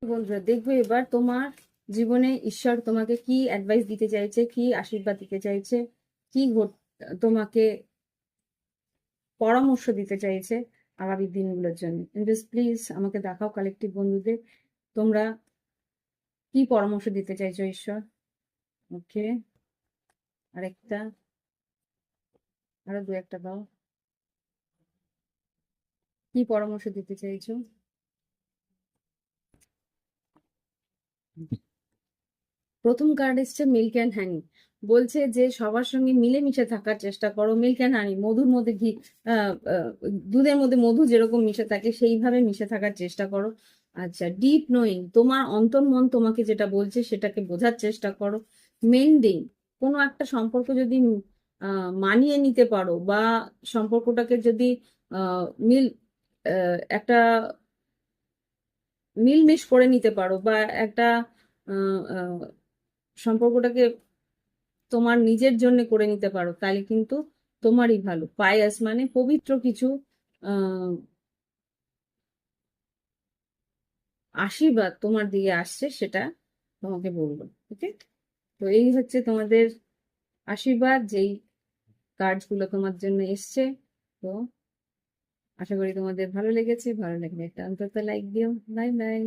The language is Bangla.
বন্ধুরা, দেখবে এবার তোমার জীবনে ঈশ্বর তোমাকে কি অ্যাডভাইস দিতে চাইছে, কি আশীর্বাদ দিতে চাইছে, কি তোমাকে পরামর্শ দিতে চাইছে আগামী দিনগুলোর জন্য। প্লিজ আমাকে দেখাও কালেকটিভ বন্ধুদের, তোমরা কি পরামর্শ দিতে চাইছো ঈশ্বর। ওকে, আরেকটা, আরো দু একটা দাও। কি পরামর্শ দিতে চাইছো? প্রথম কার্ড এসছে মিল্ক অ্যান্ড হানি। বলছে যে সবার সঙ্গে মিলেমিশে থাকার চেষ্টা করো। মিল্ক অ্যান্ড হানি, মধুর মধ্যে ঘি, দুধের মধ্যে মধু যেরকম মিশে থাকে সেইভাবে মিশে থাকার চেষ্টা করো। আচ্ছা, ডিপ নোয়িং, তোমার অন্তর্মন তোমাকে যেটা বলছে সেটাকে বোঝার চেষ্টা করো। মেন্ডিং, কোনো একটা সম্পর্ক যদি মানিয়ে নিতে পারো বা সম্পর্কটাকে যদি মিল একটা মিলমিশ করে নিতে পারো বা একটা আহ, আহ, সম্পর্কটাকে তোমার নিজের জন্য করে নিতে পারো, তাহলে কিন্তু তোমারই ভালো। পায়াস মানে পবিত্র কিছু আহ আশীর্বাদ তোমার দিকে আসছে, সেটা তোমাকে বলবো। ওকে, তো এই হচ্ছে তোমাদের আশীর্বাদ, যেই কার্ডস গুলো তোমার জন্য এসছে। তো আশা করি তোমাদের ভালো লেগেছে। ভালো লাগলে একটা অন্তত লাইক দিও। Bye bye.